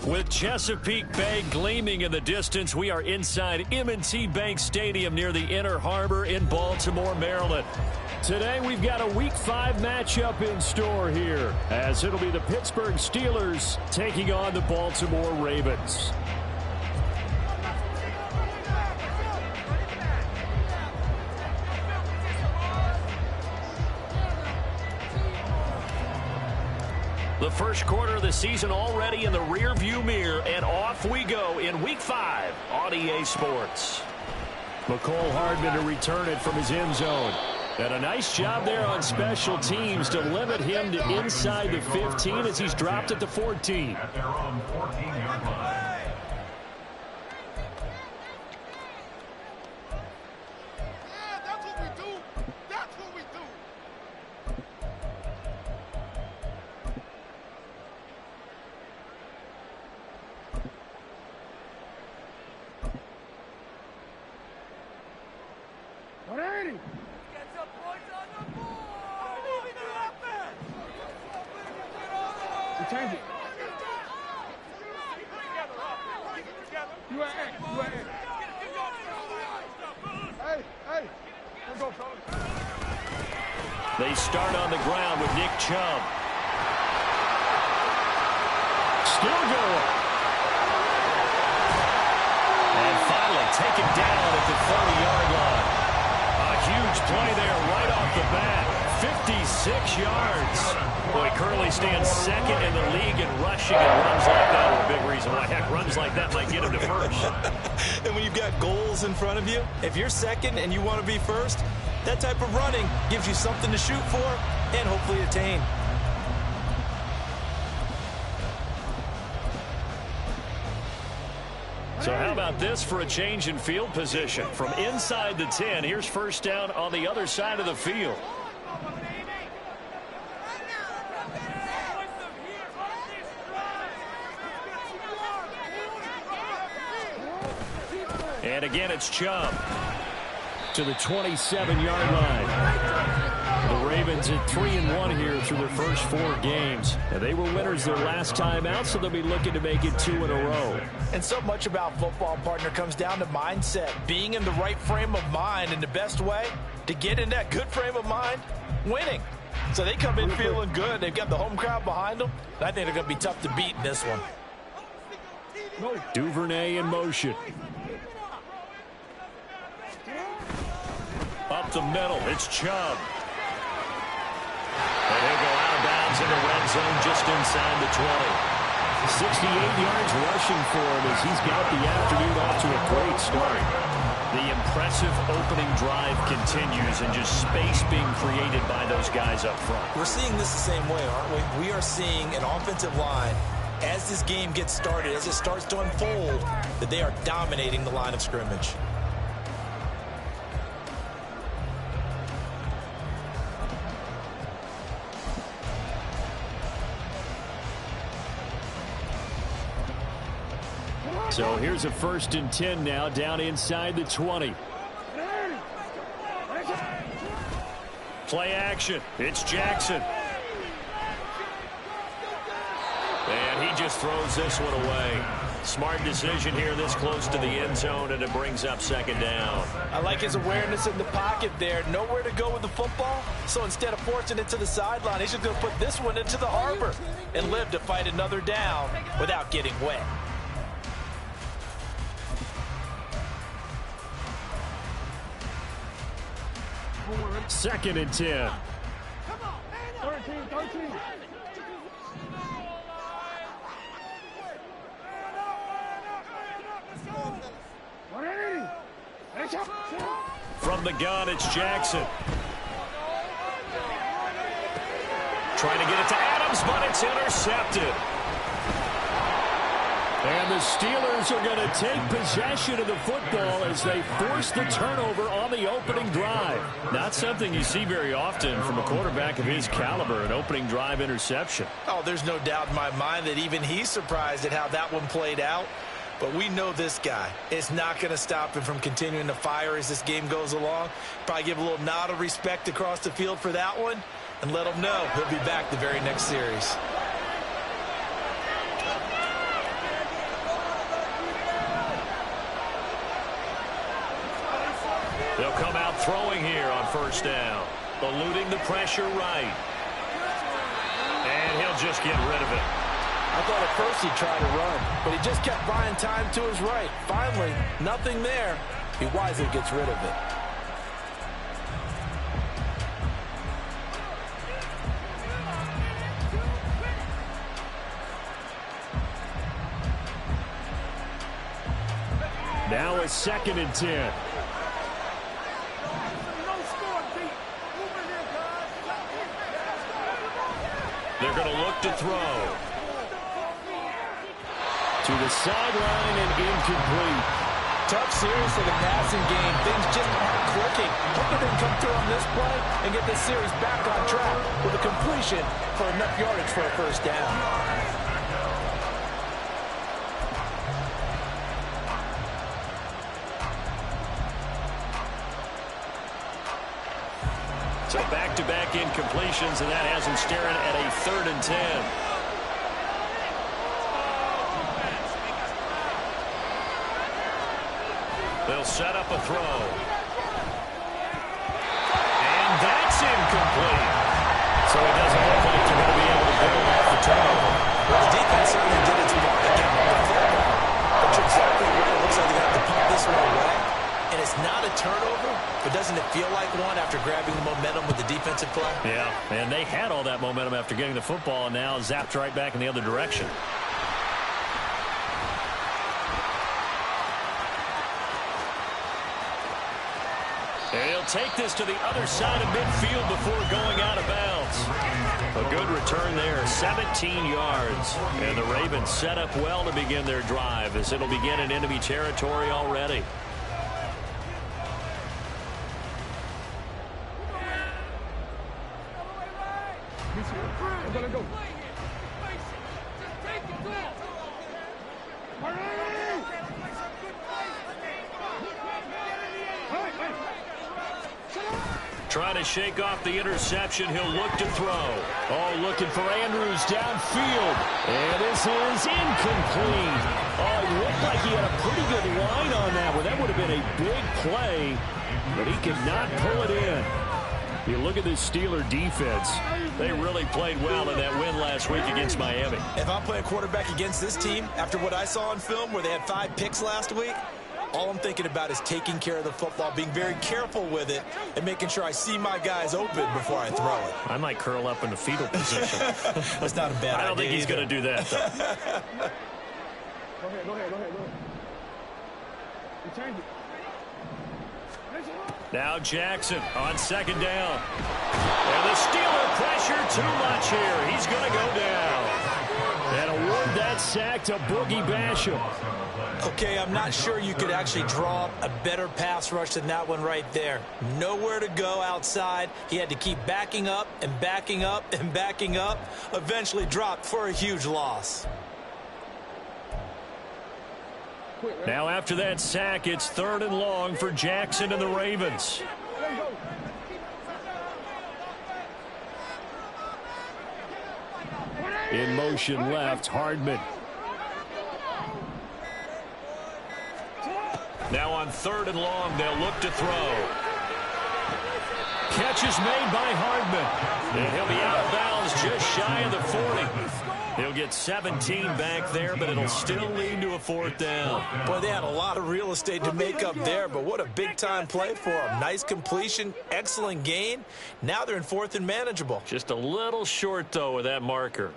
With Chesapeake Bay gleaming in the distance, we are inside M&T Bank Stadium near the Inner Harbor in Baltimore, Maryland. Today, we've got a Week 5 matchup in store here, as it'll be the Pittsburgh Steelers taking on the Baltimore Ravens. The first quarter of the season already in the rearview mirror, and off we go in Week 5 on EA Sports. McCole Hardman to return it from his end zone. And a nice job there on special teams to limit him to inside the 15 as he's dropped at the 14. At their own 14-yard line. They start on the ground with Nick Chubb. Still going. And finally taken down at the 40-yard line. A huge play there right off the bat. 56 yards. Boy, Curley stands second in the league in rushing, and runs like that are a big reason why. Heck, runs like that might get him to first. And when you've got goals in front of you, if you're second and you want to be first, that type of running gives you something to shoot for and hopefully attain. So how about this for a change in field position? From inside the 10, here's first down on the other side of the field. And again, it's Chubb to the 27-yard line. The Ravens at 3-1 here through their first 4 games. And they were winners their last time out, so they'll be looking to make it 2 in a row. And so much about football, partner, comes down to mindset. Being in the right frame of mind, and the best way to get in that good frame of mind, winning. So they come in feeling good. They've got the home crowd behind them. And I think they're going to be tough to beat in this one. Duvernay in motion. Up the middle, it's Chubb. And he'll go out of bounds in the red zone just inside the 20. 68 yards rushing for him as he's got the afternoon off to a great start. The impressive opening drive continues, and just space being created by those guys up front. We're seeing this the same way, aren't we? We are seeing an offensive line, as this game gets started, as it starts to unfold, that they are dominating the line of scrimmage. So here's a 1st and 10 now, down inside the 20. Play action. It's Jackson. And he just throws this one away. Smart decision here this close to the end zone, and it brings up 2nd down. I like his awareness in the pocket there. Nowhere to go with the football. So instead of forcing it to the sideline, he's just going to put this one into the harbor and live to fight another down without getting wet. 2nd and 10. 13. From the gun, it's Jackson. Trying to get it to Adams, but it's intercepted. And the Steelers are going to take possession of the football as they force the turnover on the opening drive. Not something you see very often from a quarterback of his caliber, an opening drive interception. Oh, there's no doubt in my mind that even he's surprised at how that one played out. But we know this guy is not going to stop him from continuing to fire as this game goes along. Probably give a little nod of respect across the field for that one and let him know he'll be back the very next series. They'll come out throwing here on first down. Eluding the pressure right. And he'll just get rid of it. I thought at first he'd try to run, but he just kept buying time to his right. Finally, nothing there. He wisely gets rid of it. Now it's 2nd and 10. They're going to look to throw. To the sideline and incomplete. Tough series for the passing game. Things just aren't clicking. Hoping they can come through on this play and get this series back on track with a completion for enough yardage for a first down. So back-to-back incompletions, and that has him staring at a 3rd and 10. They'll set up a throw. And that's incomplete. So it doesn't look like they're going to be able to build off the turnover. Well, the defense certainly did its part to get the football. But you're exactly right. It looks like they're going to have to pump this one away. And it's not a turnover, but doesn't it feel like one after grabbing the momentum with the defensive play? Yeah, and they had all that momentum after getting the football, and now zapped right back in the other direction. And he'll take this to the other side of midfield before going out of bounds. A good return there, 17 yards. And the Ravens set up well to begin their drive as it'll begin in enemy territory already. Trying to shake off the interception. He'll look to throw. Oh, looking for Andrews downfield. And this is incomplete. Oh, it looked like he had a pretty good line on that one. That would have been a big play, but he could not pull it in. You look at this Steeler defense. They really played well in that win last week against Miami. If I'm playing quarterback against this team, after what I saw on film where they had 5 picks last week, all I'm thinking about is taking care of the football, being very careful with it, and making sure I see my guys open before I throw it. I might curl up in the fetal position. That's not a bad idea. I don't think he's going to do that, though. Go ahead. You change it. Now Jackson on 2nd down. And the Steeler pressure too much here. He's going to go down. And award that sack to Boogie Basham. Okay, I'm not sure you could actually draw a better pass rush than that one right there. Nowhere to go outside. He had to keep backing up and backing up and backing up. Eventually dropped for a huge loss. Now after that sack, it's 3rd and long for Jackson and the Ravens. In motion left, Hardman. Now on 3rd and long, they'll look to throw. Catch is made by Hardman. And he'll be out of bounds just shy of the 40. He'll get 17 back there, but it'll still lead to a 4th down. Boy, they had a lot of real estate to make up there, but what a big-time play for them. Nice completion, excellent gain. Now they're in 4th and manageable. Just a little short, though, with that marker.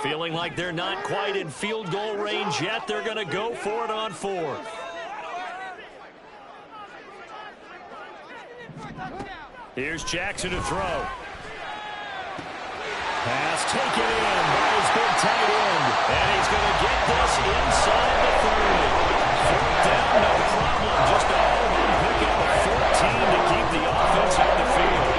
Feeling like they're not quite in field goal range yet. They're going to go for it on 4th. Here's Jackson to throw. Pass taken in by his good tight end. And he's going to get this inside the 30. Fourth down, no problem. Just a home pickup of 14 to keep the offense on the field.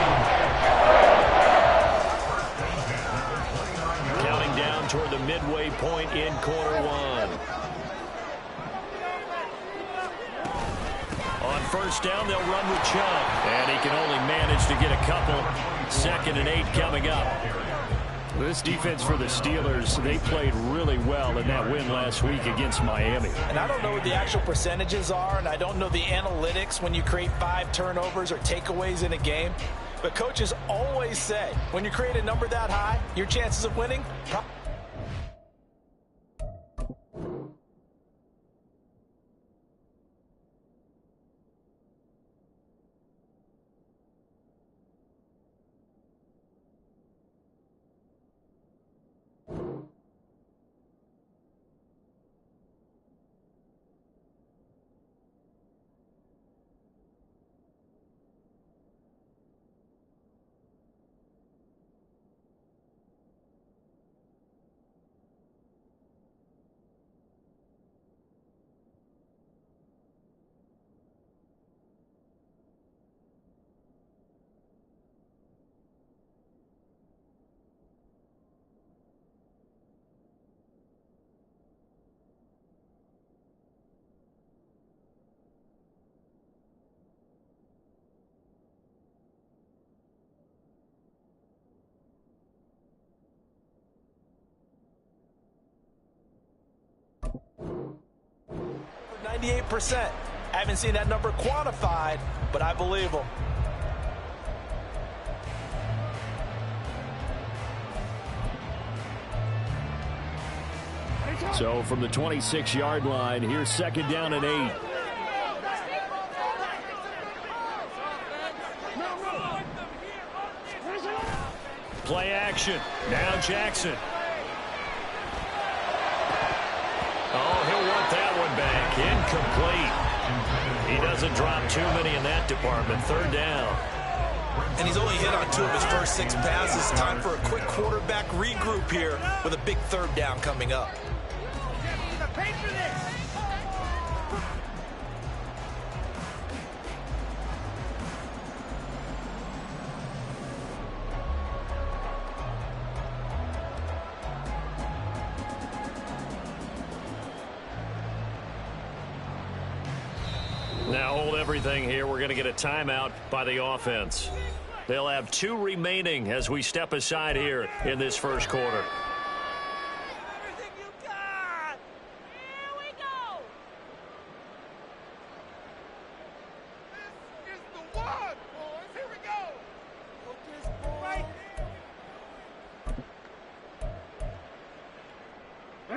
Counting down toward the midway point in quarter one. On first down, they'll run with Chubb. And he can only manage to get a couple. 2nd and 8 coming up. This defense for the Steelers, they played really well in that win last week against Miami. And I don't know what the actual percentages are, and I don't know the analytics when you create 5 turnovers or takeaways in a game. But coaches always say, when you create a number that high, your chances of winning probably. For 98%. I haven't seen that number quantified, but I believe them. So from the 26-yard line, here's 2nd down and 8. Play action. Now Jackson. Oh, he'll want that one back. Incomplete. He doesn't drop too many in that department. 3rd down. And he's only hit on 2 of his first 6 passes. Time for a quick quarterback regroup here with a big 3rd down coming up. Now hold everything here. We're going to get a timeout by the offense. They'll have 2 remaining as we step aside here in this first quarter. Everything you got. Here we go. This is the one, boys. Here we go. Focus, right.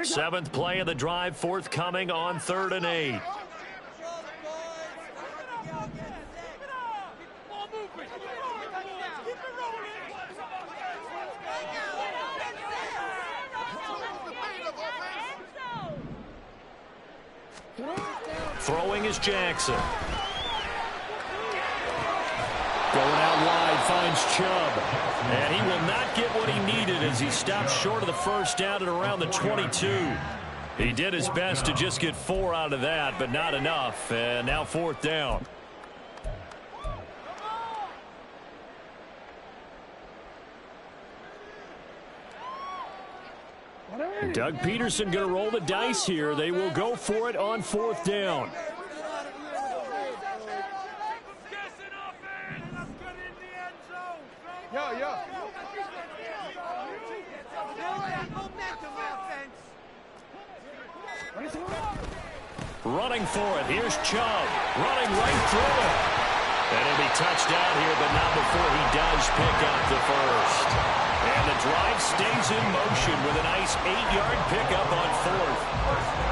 7th play of the drive, forthcoming on 3rd and 8. Throwing is Jackson. Going out wide, finds Chubb. And he will not get what he needed as he stopped short of the first down at around the 22. He did his best to just get 4 out of that, but not enough. And now 4th down. Doug Peterson going to roll the dice here. They will go for it on 4th down. Running for it. Here's Chubb. Running right through it. And he'll be touched out here, but not before he does pick up the first. And the drive stays in motion with a nice 8-yard pickup on 4th.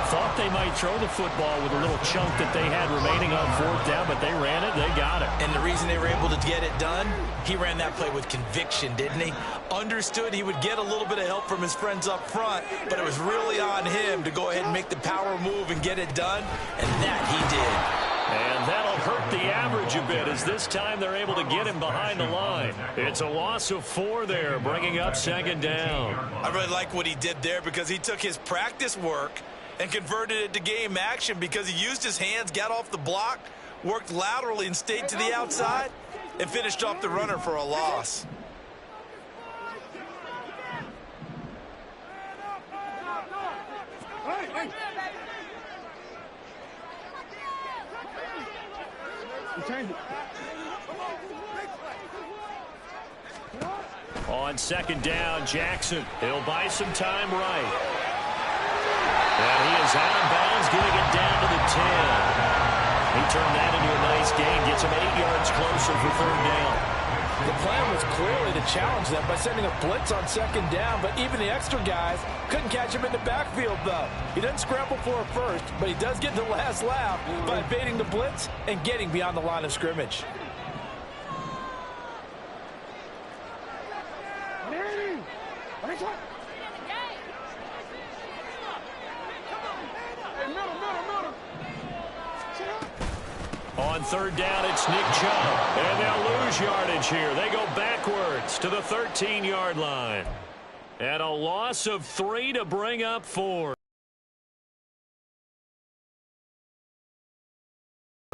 Thought they might throw the football with a little chunk that they had remaining on 4th down, but they ran it. They got it. And the reason they were able to get it done, he ran that play with conviction, didn't he? Understood he would get a little bit of help from his friends up front, but it was really on him to go ahead and make the power move and get it done, and that he did. And that'll hurt the average coverage a bit, as this time they're able to get him behind the line. It's a loss of 4 there, bringing up second down. I really like what he did there because he took his practice work and converted it to game action because he used his hands, got off the block, worked laterally and stayed to the outside, and finished off the runner for a loss. On second down, Jackson. He'll buy some time right. And he is out of bounds, getting it down to the 10. He turned that into a nice gain, gets him 8 yards closer for third down. The plan was clearly to challenge them by sending a blitz on second down, but even the extra guys couldn't catch him in the backfield, though. He doesn't scramble for it first, but he does get the last laugh by evading the blitz and getting beyond the line of scrimmage. On third down, it's Nick Chubb. And they'll lose yardage here. They go backwards to the 13-yard line. And a loss of 3 to bring up 4.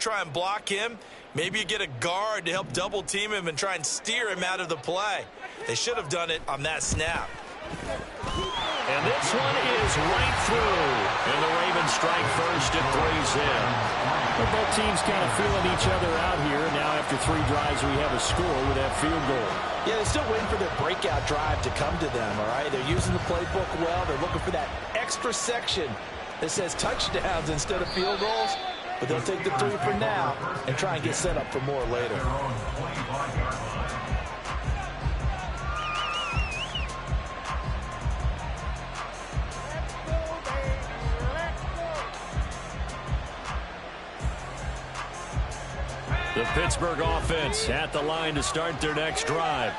Try and block him. Maybe you get a guard to help double team him and try and steer him out of the play. They should have done it on that snap. And this one is right through. And the Ravens strike first at 3's in. Well, both teams kind of feeling each other out here. Now after 3 drives, we have a score with that field goal. Yeah, they're still waiting for their breakout drive to come to them, all right? They're using the playbook well. They're looking for that extra section that says touchdowns instead of field goals. But they'll take the 3 for now and try and get set up for more later. The Pittsburgh offense at the line to start their next drive.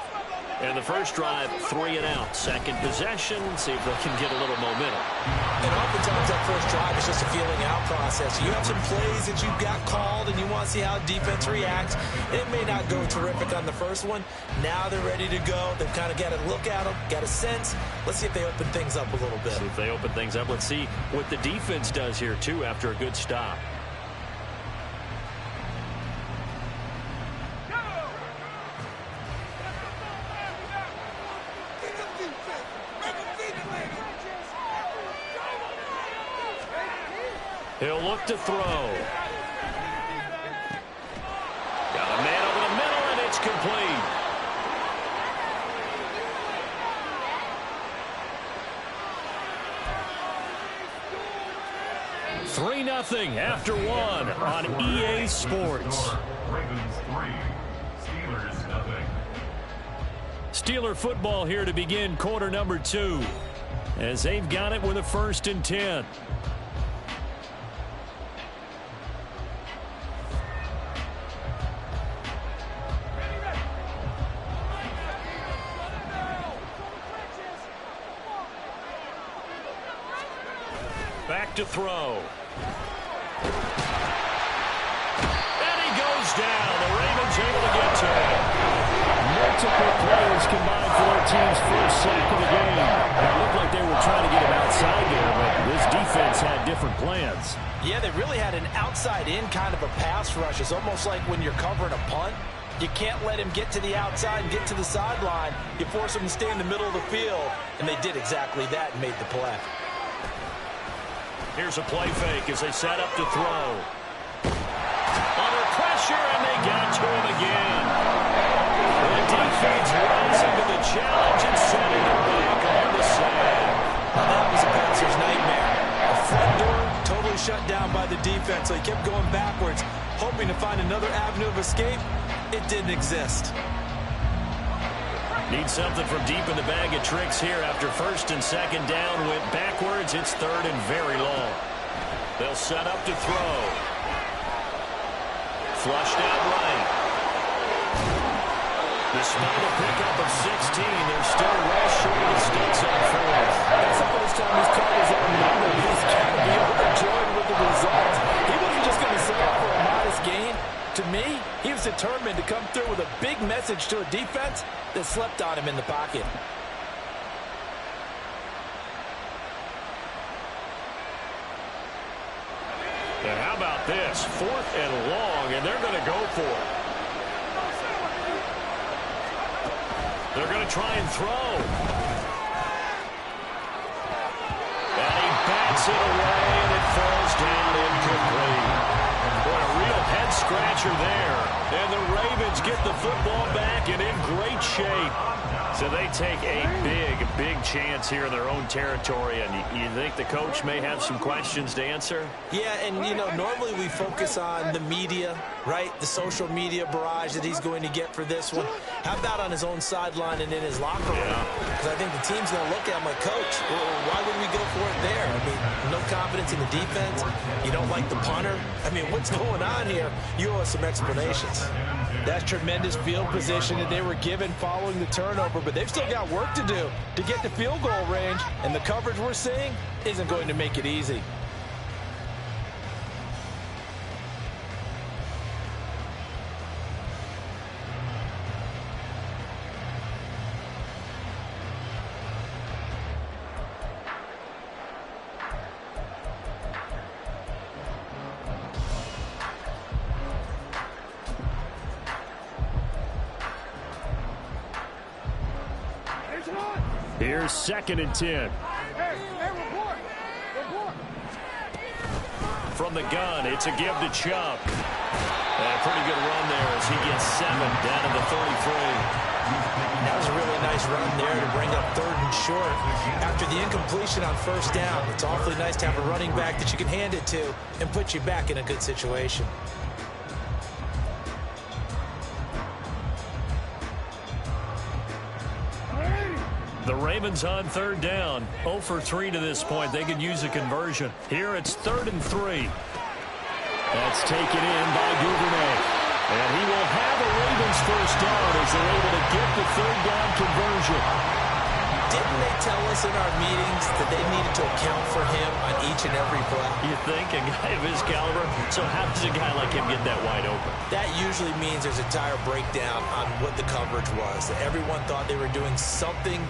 And the first drive, 3 and out. Second possession, see if they can get a little momentum. And oftentimes that first drive is just a feeling out process. You have some plays that you've got called and you want to see how defense reacts. It may not go terrific on the first one. Now they're ready to go. They've kind of got a look at them, got a sense. Let's see if they open things up a little bit. See if they open things up. Let's see what the defense does here, too, after a good stop. He'll look to throw. Got a man over the middle, and it's complete. Three 0 after 1 on EA Sports. Ravens 3, Steelers 0. Steeler football here to begin quarter number 2, as they've got it with a 1st and 10. Back to throw. And he goes down. The Ravens able to get to him. Multiple players combined for their team's first sack of the game. It looked like they were trying to get him outside there, but this defense had different plans. Yeah, they really had an outside-in kind of a pass rush. It's almost like when you're covering a punt. You can't let him get to the outside and get to the sideline. You force him to stay in the middle of the field, and they did exactly that and made the play. Here's a play fake as they set up to throw. Under pressure, and they got to him again. The defense rising to the challenge and setting it back on the side. Now that was a passer's nightmare. The front door totally shut down by the defense, so he kept going backwards, hoping to find another avenue of escape. It didn't exist. Need something from deep in the bag of tricks here after 1st and 2nd down. Went backwards. It's 3rd and very long. They'll set up to throw. Flushed out right. Despite a pickup of 16, they're still well short of the sticks on 4th. That's the first time he's caught his own number. He's got to be overjoyed with the result. He wasn't just going to settle for a modest gain. To me, he is determined to come through with a big message to a defense that slept on him in the pocket. And how about this? 4th and long, and they're going to go for it. They're going to try and throw. And he bats it away, and it falls down incomplete. Boy, a real head-scratcher there. And the Ravens get the football back and in great shape. So they take a big chance here in their own territory. And you think the coach may have some questions to answer? Yeah, and, you know, normally we focus on the media, right? The social media barrage that he's going to get for this one. How about on his own sideline and in his locker room? Because I think the team's going to look at him like, Coach, why would we go for it there? I mean, no confidence in the defense. You don't like the punter. I mean, what's going on here? You owe us some explanations. That's tremendous field position that they were given following the turnover, but they've still got work to do to get to field goal range, and the coverage we're seeing isn't going to make it easy. Here's 2nd and 10. From the gun, it's a give to Chubb. And a pretty good run there as he gets 7 down to the 33. That was a really nice run there to bring up 3rd and short. After the incompletion on 1st down, it's awfully nice to have a running back that you can hand it to and put you back in a good situation. The Ravens on 3rd down. 0 for 3 to this point. They could use a conversion. Here it's 3rd and 3. That's taken in by Duvernay. And he will have a Ravens 1st down as they're able to get the 3rd down conversion. Didn't they tell us in our meetings that they needed to account for him on each and every play? You think? A guy of his caliber? So how does a guy like him get that wide open? That usually means there's a tire breakdown on what the coverage was. Everyone thought they were doing something,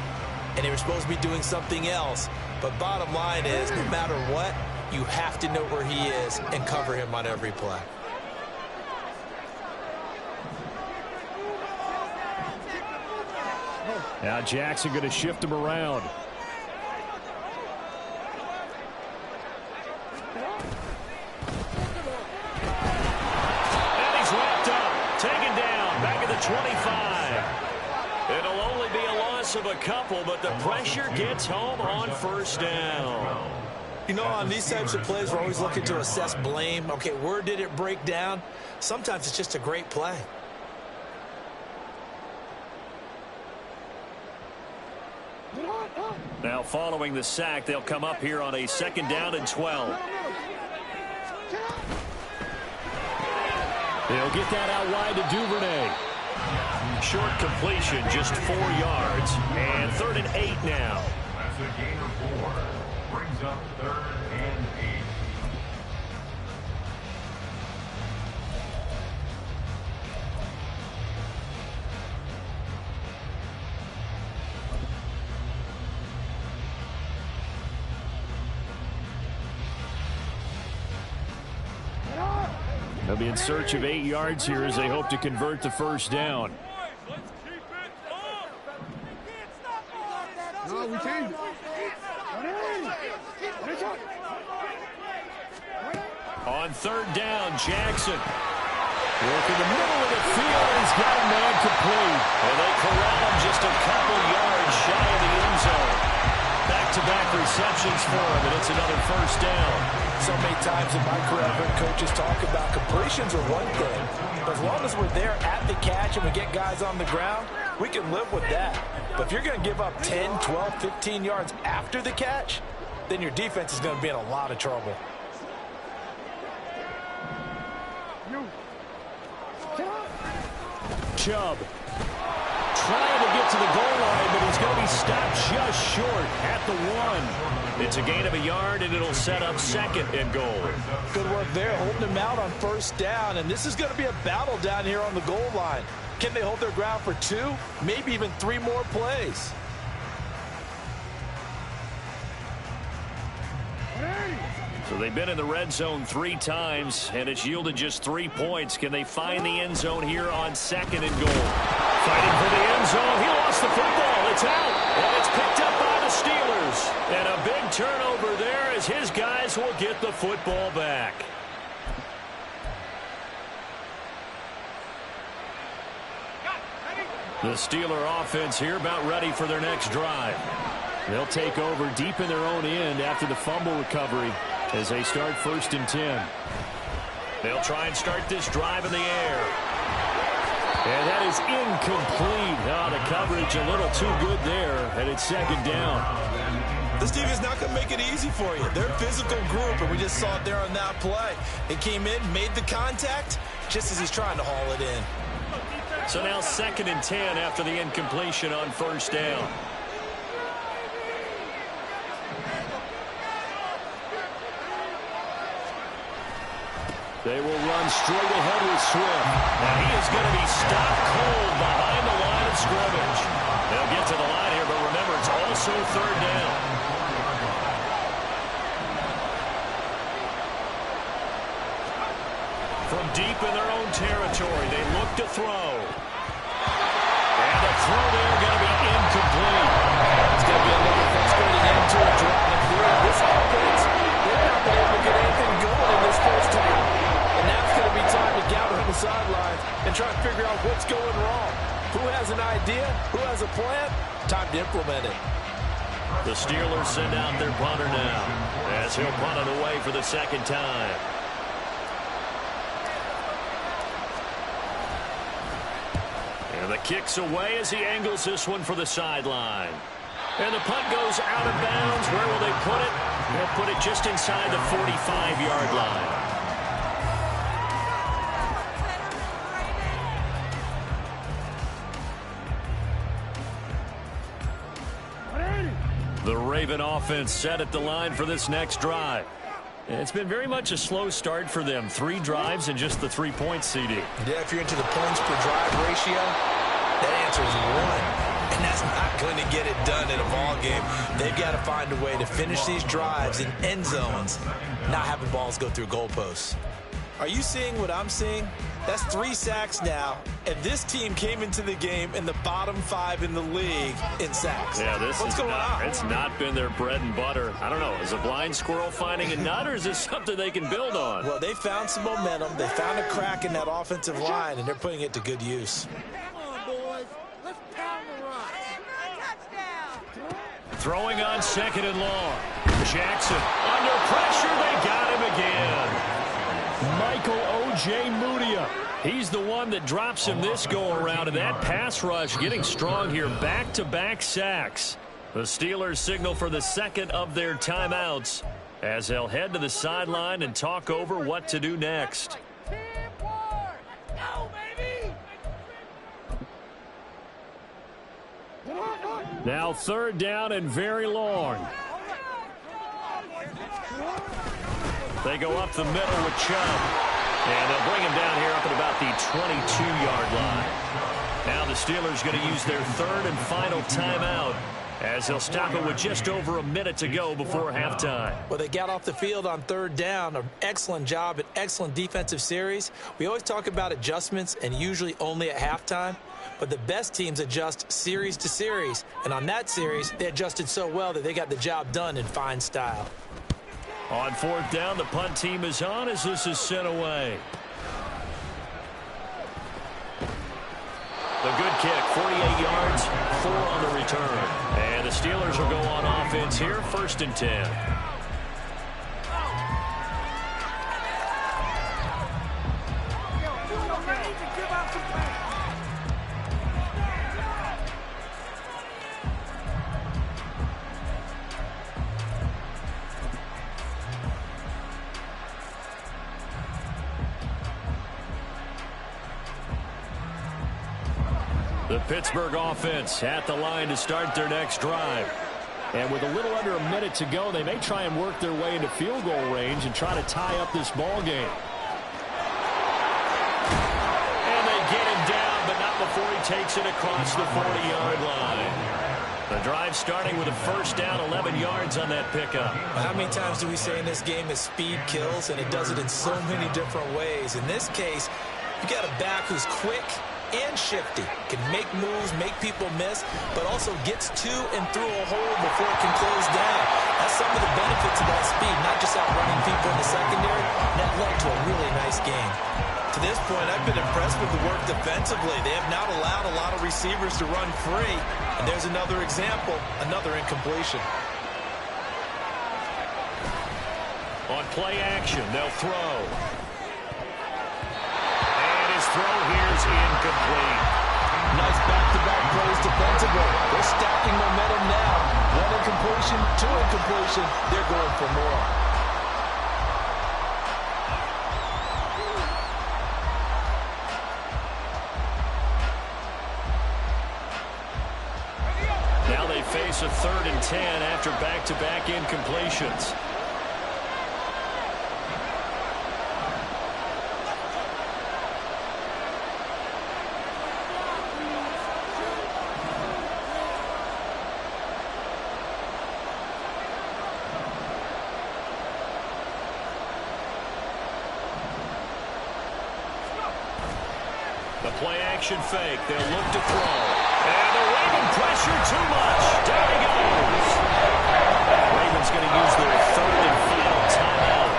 and they were supposed to be doing something else. But bottom line is, no matter what, you have to know where he is and cover him on every play. Now Jackson going to shift him around. And he's wrapped up. Taken down. Back at the 25. It'll only be a loss of a couple, but the pressure gets home on 1st down. You know, on these types of plays, we're always looking to assess blame. Okay, where did it break down? Sometimes it's just a great play. Now following the sack, they'll come up here on a 2nd down and 12. They'll get that out wide to Duvernay. Short completion, just 4 yards. And 3rd and 8 now. That's a gain of 4. Brings up 3rd and 8. They'll be in search of 8 yards here as they hope to convert the 1st down. No, we changed. On 3rd down, Jackson. Work in the middle of the field. He's got a man complete. And they corral him just a couple yards shy of the end zone. Back-to-back receptions for him, and it's another 1st down. So many times in my career, I've heard coaches talk about completions are one thing. But as long as we're there at the catch and we get guys on the ground, we can live with that. But if you're going to give up 10, 12, 15 yards after the catch, then your defense is going to be in a lot of trouble. Chubb trying to get to the goal line, but he's going to be stopped just short at the 1. It's a gain of a yard, and it'll set up second and goal. Good work there, holding him out on first down, and this is going to be a battle down here on the goal line. Can they hold their ground for 2, maybe even 3 more plays? So they've been in the red zone 3 times, and it's yielded just 3 points. Can they find the end zone here on second and goal? Fighting for the end zone. He lost the football. It's out, and it's picked up by the Steelers. And a big turnover there as his guys will get the football back. The Steeler offense here about ready for their next drive. They'll take over deep in their own end after the fumble recovery as they start 1st and 10. They'll try and start this drive in the air. And that is incomplete. Oh, the coverage a little too good there, and it's 2nd down. This team is not going to make it easy for you. They're a physical group, and we just saw it there on that play. It came in, made the contact, just as he's trying to haul it in. So now 2nd and 10 after the incompletion on 1st down. They will run straight ahead with Swift. Now he is going to be stopped cold behind the line of scrimmage. They'll get to the line here, but remember, it's also 3rd down. From deep in their own territory, they look to throw. And the throw there going to be incomplete. It's going to be another frustrating end to a drive here. This offense, they're not been able to get anything going in this first half. And now it's going to be time to gather on the sidelines and try to figure out what's going wrong. Who has an idea? Who has a plan? Time to implement it. The Steelers send out their punter now as he'll punt it away for the 2nd time. And the kick's away as he angles this one for the sideline. And the punt goes out of bounds. Where will they put it? They'll put it just inside the 45-yard line. The Raven offense set at the line for this next drive. It's been very much a slow start for them. 3 drives and just the 3 points, CD. Yeah, if you're into the points per drive ratio, that answer is 1. And that's not going to get it done in a ball game. They've got to find a way to finish these drives in end zones, not having balls go through goalposts. Are you seeing what I'm seeing? That's 3 sacks now, and this team came into the game in the bottom 5 in the league in sacks. Yeah, What's going on? It's not been their bread and butter. I don't know. Is a blind squirrel finding a nut, or is this something they can build on? Well, they found some momentum. They found a crack in that offensive line, and they're putting it to good use. Come on, boys. Let's pound the rock. Throwing on 2nd and long. Jackson under pressure. They got him again. Michael O.J. Mudia. He's the one that drops him this go-around, and that pass rush getting strong here. Back-to-back sacks. The Steelers signal for the 2nd of their timeouts as they'll head to the sideline and talk over what to do next. Go, baby! Now 3rd down and very long. They go up the middle with Chubb. And they'll bring him down here up at about the 22-yard line. Now the Steelers going to use their 3rd and final timeout as they'll stop it with just over a minute to go before halftime. Well, they got off the field on 3rd down. An excellent job, an excellent defensive series. We always talk about adjustments and usually only at halftime. But the best teams adjust series to series. And on that series, they adjusted so well that they got the job done in fine style. On 4th down, the punt team is on as this is sent away. The good kick, 48 yards, 4 on the return. And the Steelers will go on offense here, 1st and 10. The The Pittsburgh offense at the line to start their next drive. And with a little under a minute to go, they may try and work their way into field goal range and try to tie up this ball game. And they get him down, but not before he takes it across the 40-yard line. The drive starting with a first down, 11 yards on that pickup. How many times do we say in this game that speed kills, and it does it in so many different ways? In this case, you got a back who's quick and shifty, can make moves, make people miss, but also gets to and through a hole before it can close down. That's some of the benefits of that speed, not just outrunning people in the secondary. And that led to a really nice game. To this point, I've been impressed with the work defensively. They have not allowed a lot of receivers to run free. And there's another example, another incompletion. On play action, they'll throw. Throw here's incomplete. Nice back-to-back plays defensively. They're stacking momentum now. One incompletion, two incompletion. They're going for more. Now they face a 3rd and 10 after back-to-back incompletions. Play-action fake. They'll look to throw. And they're waving pressure too much. Down he goes. Ravens going to use their 3rd and final timeout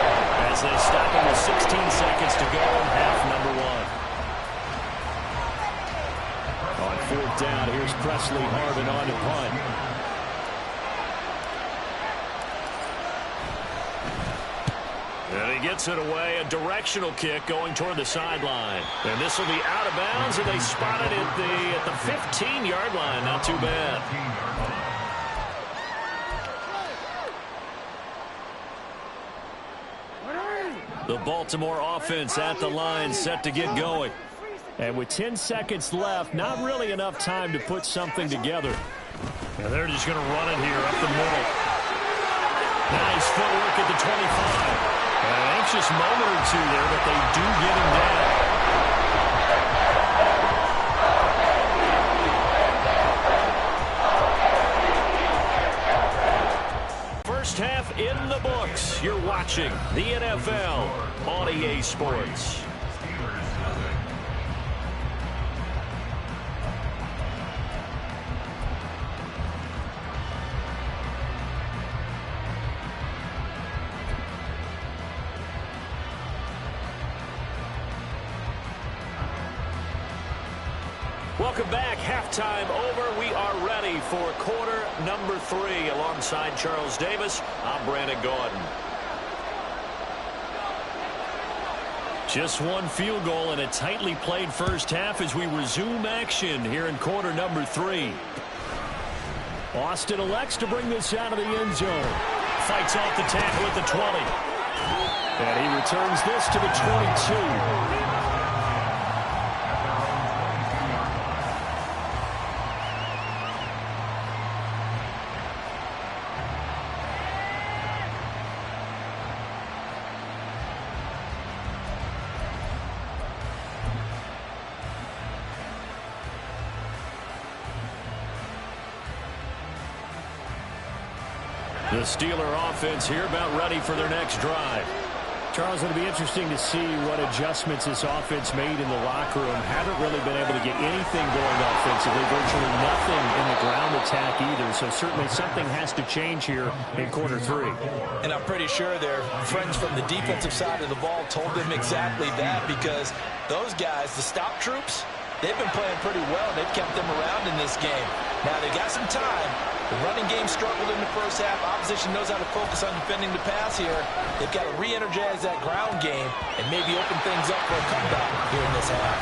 as they stop him with 16 seconds to go in half number 1. On 4th down, here's Presley Harvin on to punt. And he gets it away, a directional kick going toward the sideline. And this will be out of bounds, and they spot it at the 15-yard line. Not too bad. The Baltimore offense at the line, set to get going. And with 10 seconds left, not really enough time to put something together. And they're just going to run it here up the middle. Nice footwork at the 25. An anxious moment or two there, but they do get him down. First half in the books. You're watching the NFL on EA Sports. Welcome back. Halftime over. We are ready for quarter number 3. Alongside Charles Davis, I'm Brandon Gaudin. Just one field goal in a tightly played first half as we resume action here in quarter number 3. Austin elects to bring this out of the end zone. Fights off the tackle at the 20. And he returns this to the 22. The Steeler offense here about ready for their next drive. Charles, it'll be interesting to see what adjustments this offense made in the locker room. Haven't really been able to get anything going offensively, virtually nothing in the ground attack either. So certainly something has to change here in quarter 3. And I'm pretty sure their friends from the defensive side of the ball told them exactly that, because those guys, the stop troops, they've been playing pretty well. They've kept them around in this game. Now they've got some time. The running game struggled in the first half. Opposition knows how to focus on defending the pass here. They've got to re-energize that ground game and maybe open things up for a comeback here in this half.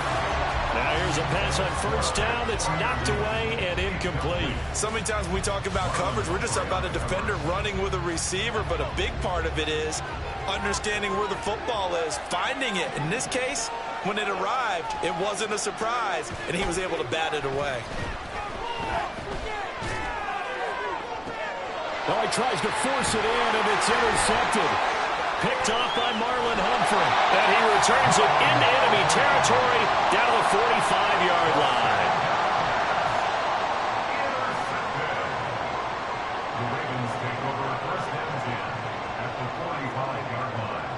Now here's a pass on first down that's knocked away and incomplete. So many times when we talk about coverage, we're just about a defender running with a receiver, but a big part of it is understanding where the football is, finding it. In this case, When it arrived, it wasn't a surprise, and he was able to bat it away. Oh, he tries to force it in, and it's intercepted. Picked off by Marlon Humphrey. And he returns it into enemy territory down the 45-yard line. The Ravens take over first and 10 at the 45-yard line.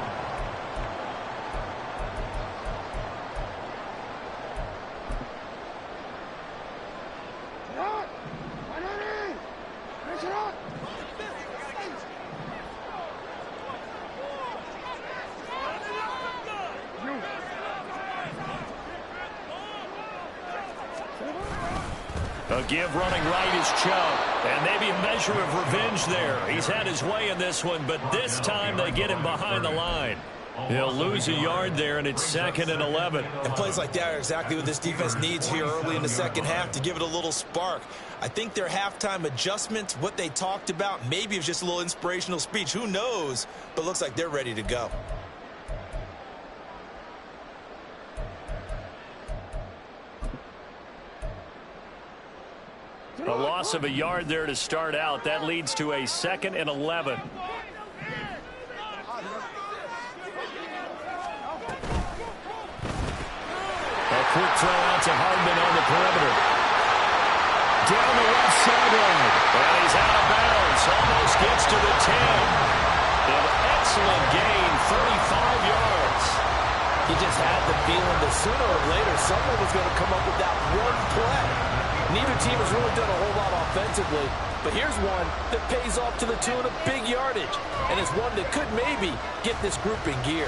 A give running right is Chubb. And maybe a measure of revenge there. He's had his way in this one, but this time they get him behind the line. He'll lose a yard there, and it's 2nd and 11. And plays like that are exactly what this defense needs here early in the second half to give it a little spark. I think their halftime adjustments, what they talked about, maybe it was just a little inspirational speech. Who knows? But looks like they're ready to go. A loss of a yard there to start out. That leads to a 2nd and 11. A quick throw out to Hardman on the perimeter. Down the left sideline. And he's out of bounds. Almost gets to the 10. An excellent gain, 35 yards. He just had the feeling that sooner or later someone was going to come up with that one play. Neither team has really done a whole lot offensively, but here's one that pays off to the tune of big yardage, and it's one that could maybe get this group in gear.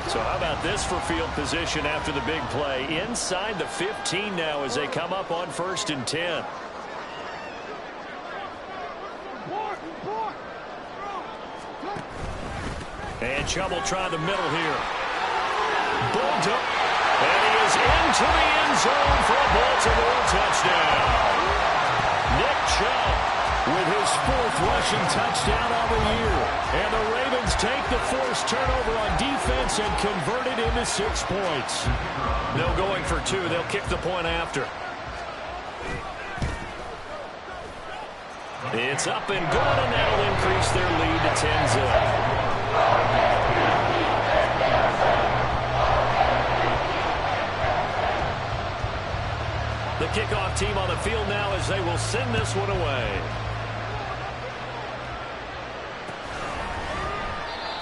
So how about this for field position after the big play? Inside the 15 now as they come up on 1st and 10. And Chubb will try the middle here. Bulled up. And he is into the end zone for a Baltimore touchdown. Nick Chubb with his 4th rushing touchdown on the year. And the Ravens take the forced turnover on defense and convert it into 6 points. No going for 2. They'll kick the point after. It's up and good, and that'll increase their lead to 10-0. The kickoff team on the field now as they will send this one away.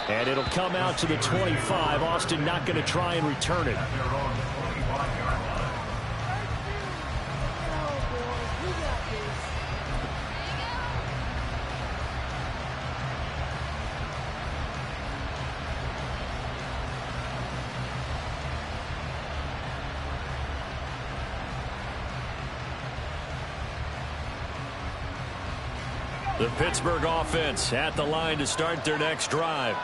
And it'll come out to the 25. Austin not going to try and return it. At their own 45-yard line. The Pittsburgh offense at the line to start their next drive.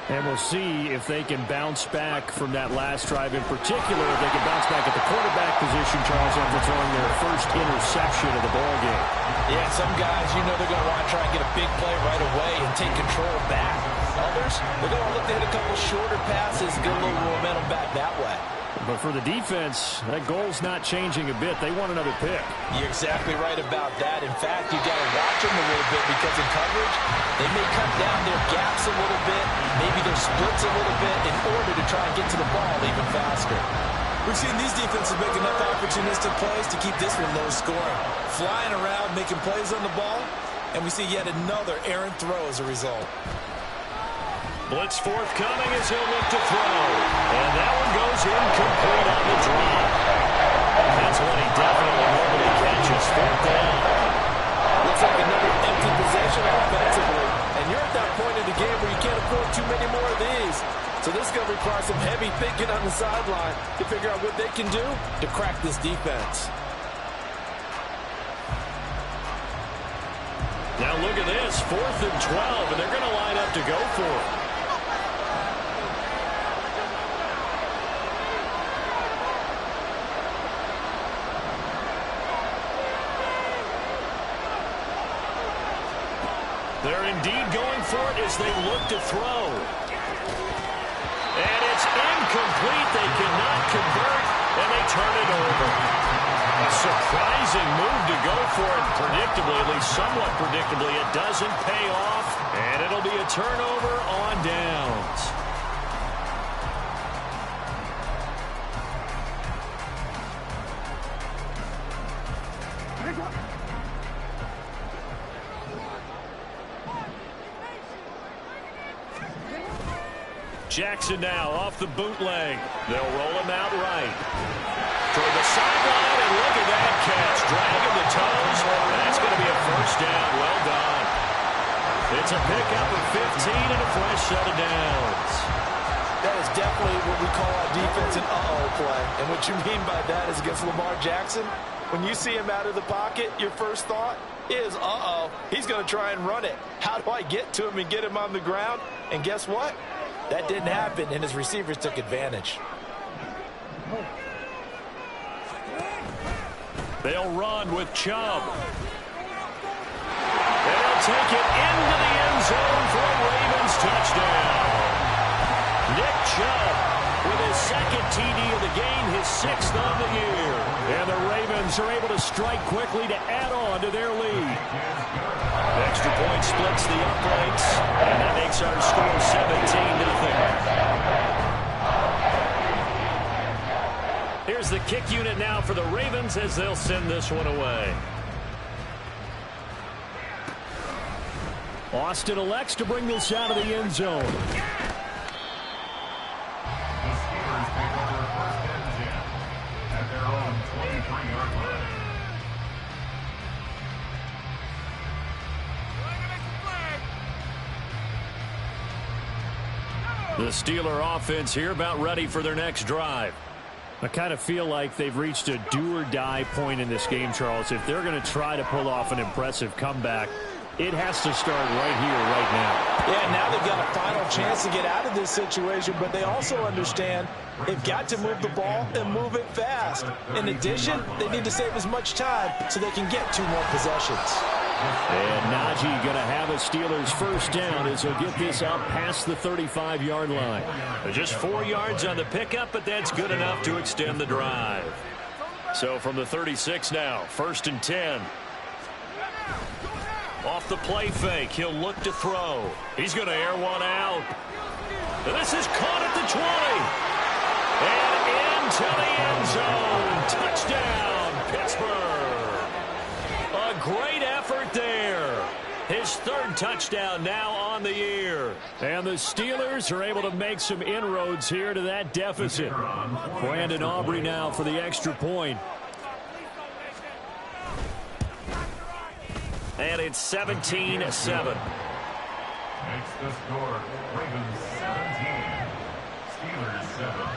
And we'll see if they can bounce back from that last drive. In particular, if they can bounce back at the quarterback position, Charles, after throwing their first interception of the ballgame. Yeah, some guys, you know they're going to want to try and get a big play right away and take control back. Others, they're going to look to hit a couple shorter passes, get a little momentum back that way. But for the defense, that goal's not changing a bit. They want another pick. You're exactly right about that. In fact, you got to watch them a little bit because in coverage, they may cut down their gaps a little bit, maybe their splits a little bit in order to try and get to the ball even faster. We've seen these defenses make enough opportunistic plays to keep this one low scoring. Flying around, making plays on the ball, and we see yet another errant throw as a result. Blitz forthcoming as he'll look to throw. And that one goes incomplete on the drop. That's one he definitely normally catches. 4th down. Looks like another empty possession offensively. And you're at that point in the game where you can't afford too many more of these. So this is going to require some heavy thinking on the sideline to figure out what they can do to crack this defense. Now look at this. 4th and 12, and they're going to line up to go for it. They're indeed going for it as they look to throw. turn it over. A surprising move to go for it. Predictably, at least somewhat predictably, it doesn't pay off. And it'll be a turnover on downs. Jackson now off the bootleg. They'll roll him out right. Toward the sideline, and look at that catch. Dragging the toes. That's going to be a first down. Well done. It's a pickup of 15 and a fresh set of downs. That is definitely what we call our defense an uh-oh play. And what you mean by that is against Lamar Jackson, when you see him out of the pocket, your first thought is, uh-oh, he's going to try and run it. How do I get to him and get him on the ground? And guess what? That didn't happen, and his receivers took advantage. They'll run with Chubb. They'll take it into the end zone for a Ravens touchdown. Nick Chubb with his second TD of the game, his sixth on the year. And the Ravens are able to strike quickly to add on to their lead. Extra point splits the uprights, and that makes our score 17-0. Here's the kick unit now for the Ravens as they'll send this one away. Austin elects to bring this out of the end zone. The Steelers take over first and 10 at their own 23-yard line. The Steeler offense here about ready for their next drive. I kind of feel like they've reached a do-or-die point in this game, Charles. If they're going to try to pull off an impressive comeback, it has to start right here, right now. Yeah, now they've got a final chance to get out of this situation, but they also understand they've got to move the ball and move it fast. In addition, they need to save as much time so they can get 2 more possessions. And Najee going to have a Steelers first down as he'll get this out past the 35-yard line. Just 4 yards on the pickup, but that's good enough to extend the drive. So from the 36 now, first and 10. Off the play fake, he'll look to throw. He's going to air one out. This is caught at the 20. And into the end zone. Touchdown, Pittsburgh. A great effort there. His 3rd touchdown now on the year. And the Steelers are able to make some inroads here to that deficit. Brandon Aubrey now for the extra point. And it's 17-7. Makes the score Ravens 17, Steelers 7.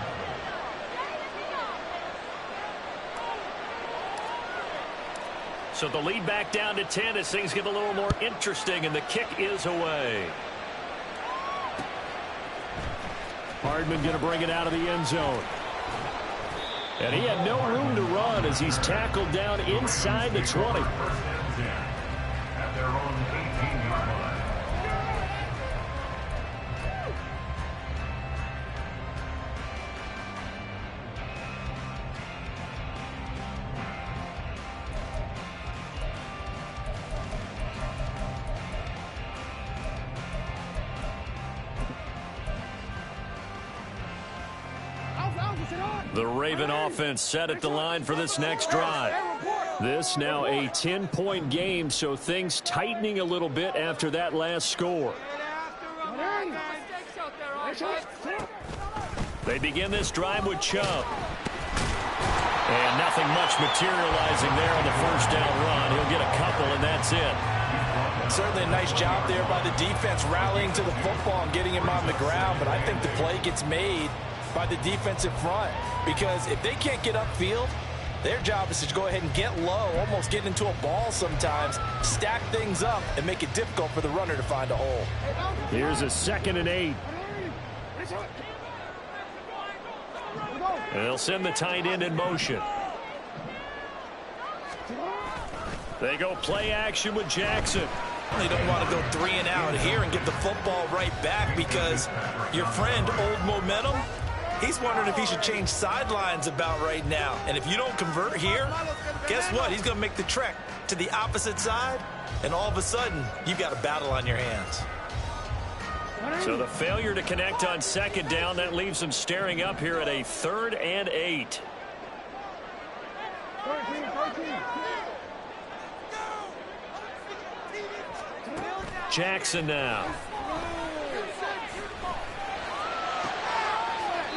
So the lead back down to 10 as things get a little more interesting, and the kick is away. Hardman going to bring it out of the end zone. And he had no room to run as he's tackled down inside the 20. First and 10 at their own 18-yard line. The Raven offense set at the line for this next drive. This now a 10-point game, so things tightening a little bit after that last score. They begin this drive with Chubb. And nothing much materializing there on the first down run. He'll get a couple, and that's it. Certainly a nice job there by the defense rallying to the football and getting him on the ground, but I think the play gets made by the defensive front, because if they can't get upfield, their job is to go ahead and get low, almost get into a ball sometimes, stack things up, and make it difficult for the runner to find a hole. Here's a 2nd and 8. And they'll send the tight end in motion. They go play action with Jackson. They don't want to go 3 and out here and get the football right back, because your friend, old momentum, He's wondering if he should change sidelines about right now. And if you don't convert here, guess what? He's going to make the trek to the opposite side, and all of a sudden, you've got a battle on your hands. So the failure to connect on second down, that leaves them staring up here at a 3rd and 8. Jackson now.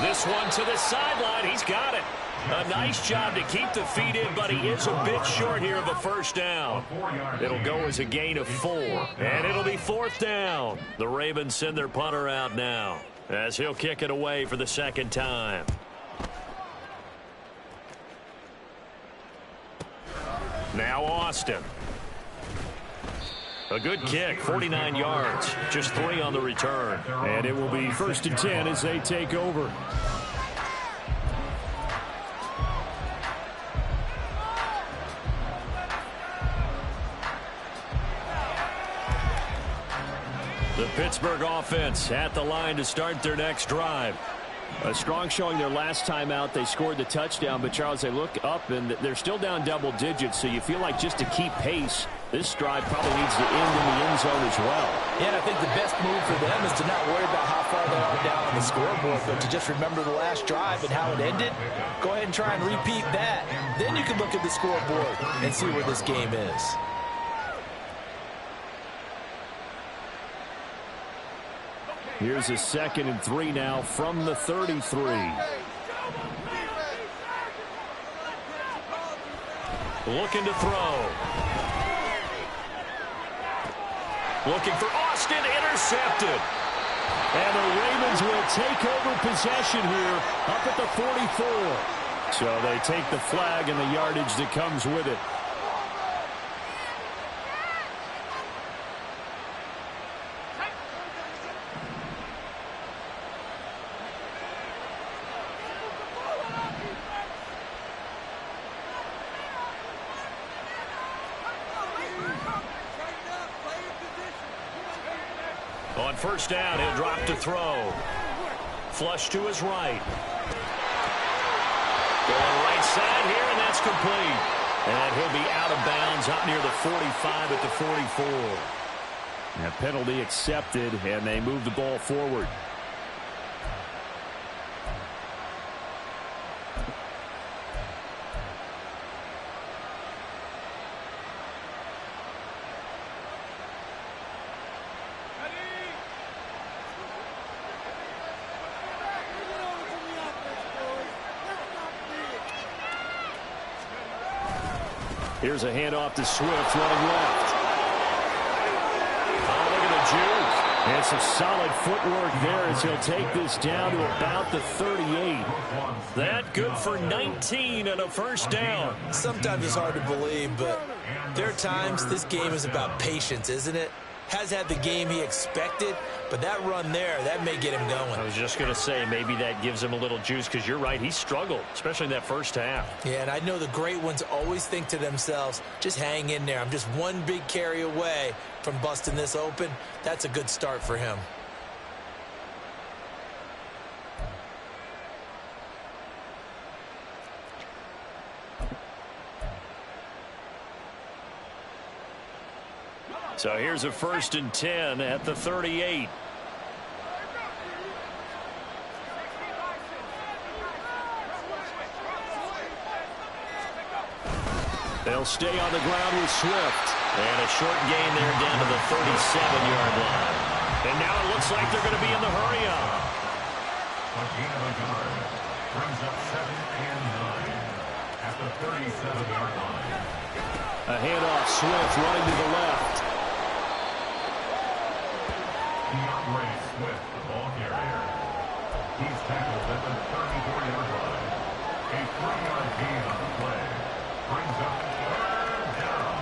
This one to the sideline. He's got it. A nice job to keep the feet in, but he is a bit short here of a first down. It'll go as a gain of 4, and it'll be 4th down. The Ravens send their punter out now as he'll kick it away for the second time. Now Austin. A good kick, 49 yards, just 3 on the return. And it will be 1st and 10 as they take over. The Pittsburgh offense at the line to start their next drive. A strong showing their last time out. They scored the touchdown, but Charles, they look up and they're still down double digits, so you feel like just to keep pace, this drive probably needs to end in the end zone as well. Yeah, and I think the best move for them is to not worry about how far they are down on the scoreboard, but to just remember the last drive and how it ended. Go ahead and try and repeat that. Then you can look at the scoreboard and see where this game is. Here's a 2nd and 3 now from the 33. Looking to throw. Looking for Austin, intercepted. And the Ravens will take over possession here up at the 44. So they take the flag and the yardage that comes with it. On first down, he'll drop to throw. Flush to his right. Going right side here, and that's complete. And he'll be out of bounds up near the 45 at the 44. That penalty accepted, and they move the ball forward. Here's a handoff to Swift running left. Oh, look at the juke. And some solid footwork there as he'll take this down to about the 38. That good for 19 and a first down. Sometimes it's hard to believe, but there are times this game is about patience, isn't it? Has had the game he expected, but that run there, that may get him going. I was just going to say, maybe that gives him a little juice, because you're right, he struggled, especially in that first half. Yeah, and I know the great ones always think to themselves, just hang in there. I'm just one big carry away from busting this open. That's a good start for him. So here's a 1st and 10 at the 38. They'll stay on the ground with Swift. And a short gain there down to the 37-yard line. And now it looks like they're going to be in the hurry-up. A gain of a yard brings up 7th and 9 at the 37-yard line. A handoff, Swift running to the left. DeAndre Swift, the ball carrier. He's tackled at the 34-yard line. A 3-yard gain on the play brings up 3rd down.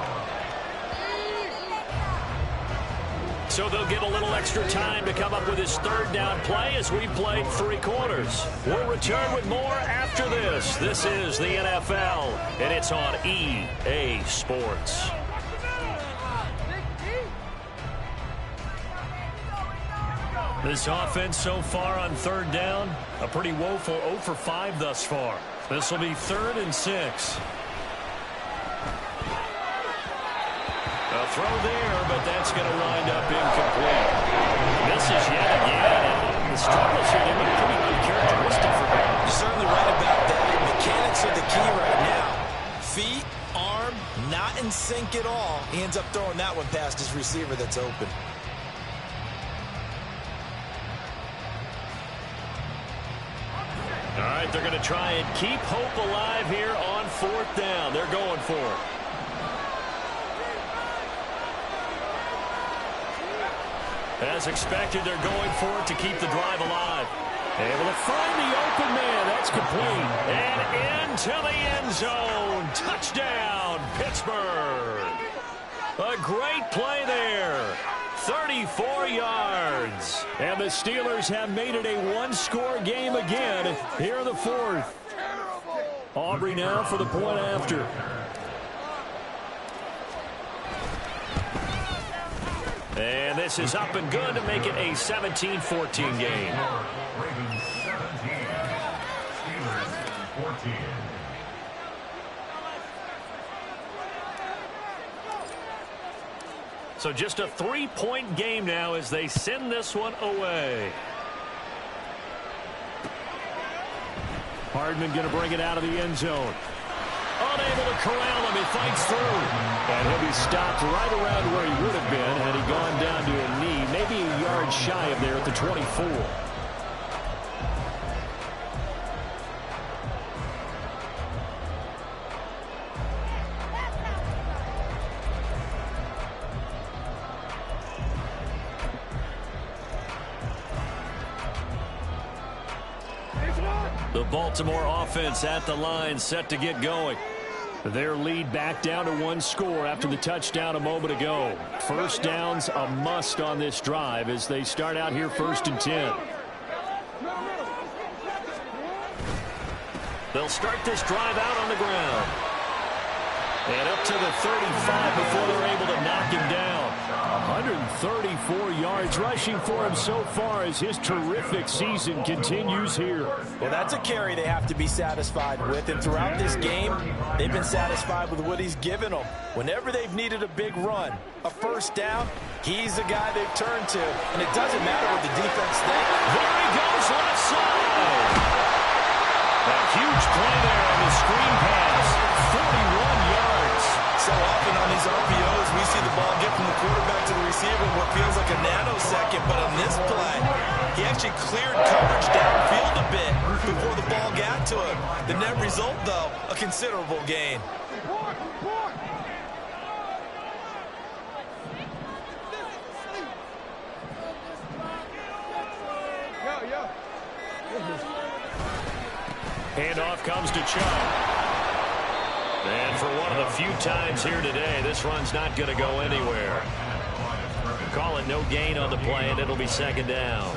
So they'll get a little extra time to come up with his 3rd down play as we played 3 quarters. We'll return with more after this. This is the NFL, and it's on EA Sports. This offense so far on third down, a pretty woeful 0 for 5 thus far. This will be 3rd and 6. A throw there, but that's going to wind up incomplete. Misses yet again. The struggles here, they look pretty uncharacteristic for him. You're certainly right about that. Mechanics are the key right now. Feet, arm, not in sync at all. He ends up throwing that one past his receiver that's open. All right, they're going to try and keep hope alive here on 4th down. They're going for it. As expected, they're going for it to keep the drive alive. Able to find the open man. That's complete. And into the end zone. Touchdown, Pittsburgh. A great play there. 34 yards. And the Steelers have made it a one-score game again here in the 4th. Aubrey now for the point after. And this is up and good to make it a 17-14 game. Ravens 17, Steelers 14. So just a 3-point game now as they send this one away. Hardman going to bring it out of the end zone. Unable to corral him. He fights through. And he'll be stopped right around where he would have been had he gone down to a knee. Maybe a yard shy of there at the 24. The Baltimore offense at the line, set to get going. Their lead back down to 1 score after the touchdown a moment ago. First down's a must on this drive as they start out here 1st and 10. They'll start this drive out on the ground. And up to the 35 before they're able to knock him down. 134 yards rushing for him so far as his terrific season continues here. Well, that's a carry they have to be satisfied with. And throughout this game, they've been satisfied with what he's given them. Whenever they've needed a big run, a first down, he's the guy they've turned to. And it doesn't matter what the defense thinks. There he goes, left side. A huge play there on the screen pass. 41 yards. So often on these RPOs, we see the ball get from the quarterback to the receiver in what feels like a nanosecond. But on this play, he actually cleared coverage downfield a bit before the ball got to him. The net result, though, a considerable gain. Handoff comes to Chubb. And for one of the few times here today, this run's not going to go anywhere. Call it no gain on the play, and it'll be 2nd down.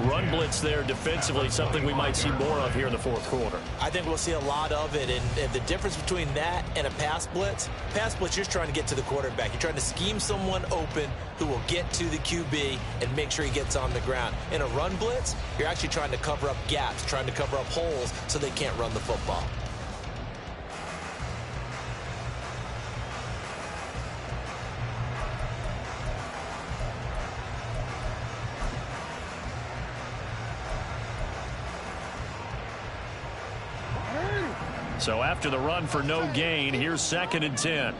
Run blitz there defensively, something we might see more of here in the 4th quarter. I think we'll see a lot of it, and the difference between that and a pass blitz, you're just trying to get to the quarterback. You're trying to scheme someone open who will get to the QB and make sure he gets on the ground. In a run blitz, you're actually trying to cover up gaps, trying to cover up holes so they can't run the football. So after the run for no gain, here's 2nd and 10.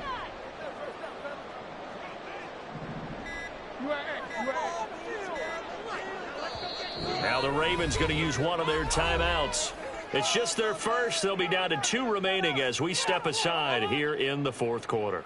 Now the Ravens going to use one of their timeouts. It's just their first. They'll be down to 2 remaining as we step aside here in the 4th quarter.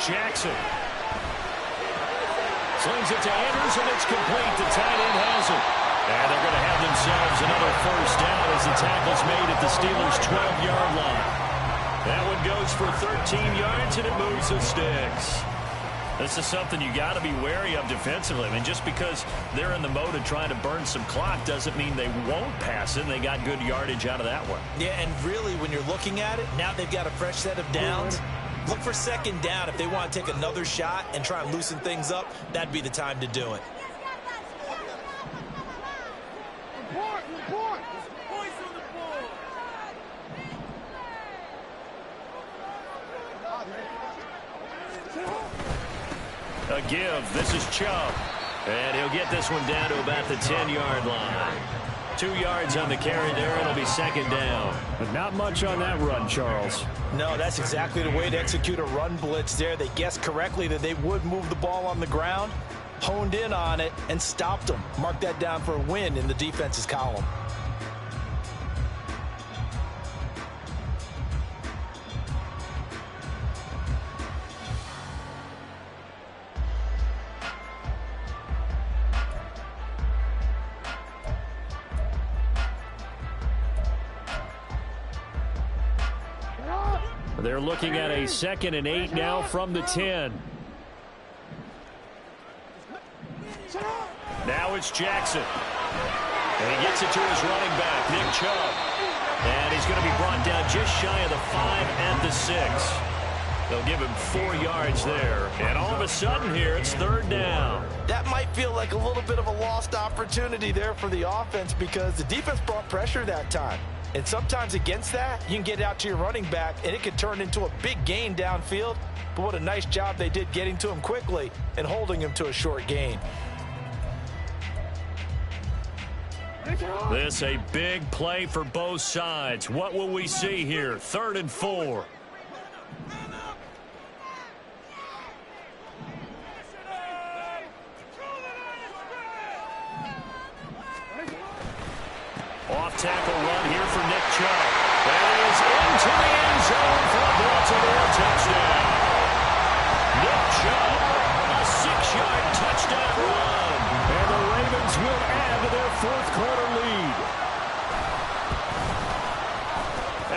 Jackson slings it to Andrews, and it's complete. The tight end has it. And they're going to have themselves another first down as the tackle's made at the Steelers' 12-yard line. That one goes for 13 yards, and it moves the sticks. This is something you got to be wary of defensively. I mean, just because they're in the mode of trying to burn some clock doesn't mean they won't pass it. They got good yardage out of that one. Yeah, and really, when you're looking at it, now they've got a fresh set of downs. Look for second down. If they want to take another shot and try and loosen things up, that'd be the time to do it. A give. This is Chubb. And he'll get this one down to about the 10-yard line. 2 yards on the carry there. It'll be second down. But not much on that run, Charles. No, that's exactly the way to execute a run blitz there. They guessed correctly that they would move the ball on the ground, honed in on it, and stopped them. Mark that down for a win in the defense's column. They're looking at a 2nd and 8 now from the 10. Now it's Jackson. And he gets it to his running back, Nick Chubb. And he's going to be brought down just shy of the 5 and the 6. They'll give him 4 yards there. And all of a sudden here, it's third down. That might feel like a little bit of a lost opportunity there for the offense because the defense brought pressure that time. And sometimes against that, you can get out to your running back, and it could turn into a big gain downfield. But what a nice job they did getting to him quickly and holding him to a short gain. This a big play for both sides. What will we see here? 3rd and 4. Off-tackle run here for Nick Chubb. That is into the end zone for a Baltimore touchdown. Nick Chubb, a 6-yard touchdown run. And the Ravens will add to their 4th quarter lead.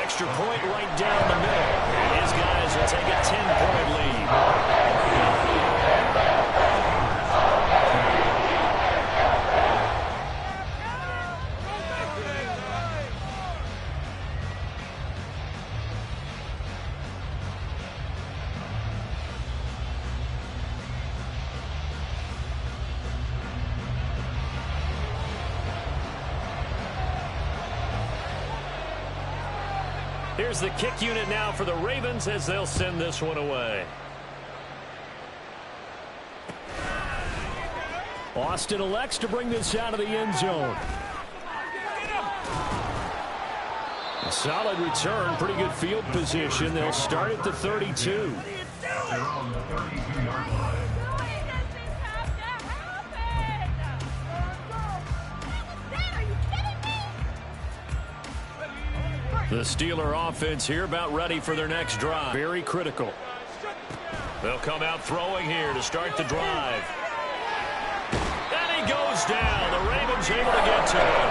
Extra point right down the middle. And his guys will take a 10-point lead. Here's the kick unit now for the Ravens as they'll send this one away. Austin elects to bring this out of the end zone. A solid return, pretty good field position. They'll start at the 32. They're on the 32-yard line. The Steeler offense here about ready for their next drive. Very critical. They'll come out throwing here to start the drive. And he goes down. The Ravens able to get to him.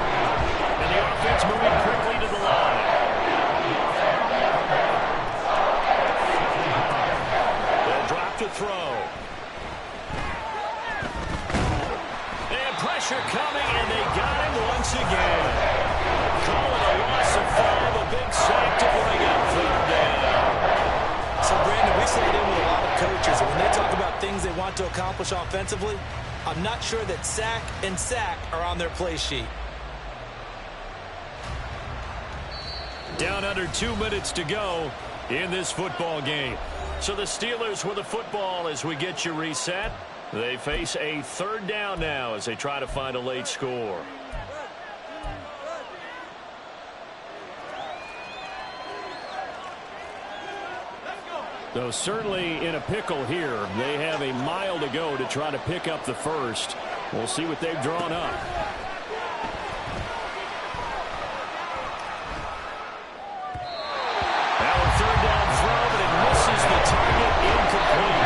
And the offense moving quickly to the line. They'll drop to throw. And pressure coming, and they got him once again. Call it a loss of 5, a big sack to bring up 3rd down. So, Brandon, we stayed in with a lot of coaches, and when they talk about things they want to accomplish offensively, I'm not sure that sack and sack are on their play sheet. Down under 2 minutes to go in this football game. So the Steelers with the football as we get you reset. They face a 3rd down now as they try to find a late score. So certainly in a pickle here. They have a mile to go to try to pick up the first. We'll see what they've drawn up. Now a 3rd down throw, but it misses the target, incomplete.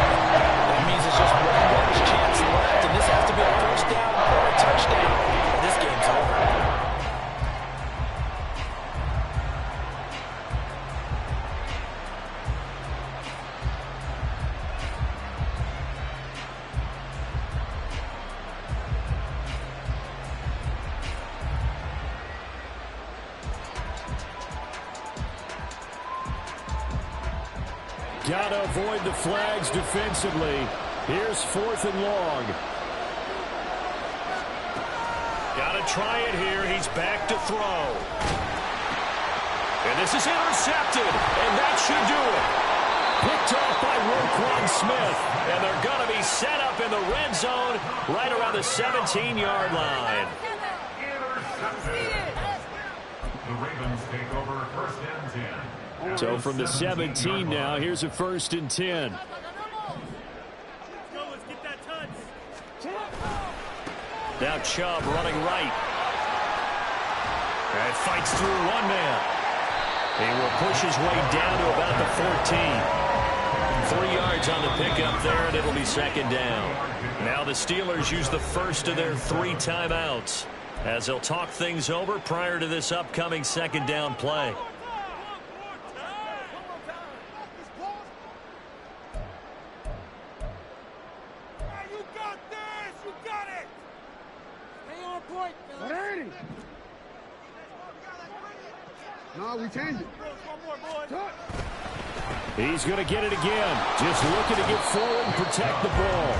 That means it's just one last chance left, and this has to be a 1st down or a touchdown, or this game's over. got to avoid the flags defensively. Here's 4th and long. Got to try it here. He's back to throw. And this is intercepted, and that should do it. Picked off by Roquan Smith. And they're going to be set up in the red zone right around the 17-yard line. The Ravens take over 1st and 10. So from the 17 now, here's a 1st and 10. Now Chubb running right. And fights through one man. He will push his way down to about the 14. 3 yards on the pickup there, and it'll be 2nd down. Now the Steelers use the first of their 3 timeouts as they'll talk things over prior to this upcoming 2nd down play. No, we changed it. He's going to get it again. Just looking to get forward and protect the ball.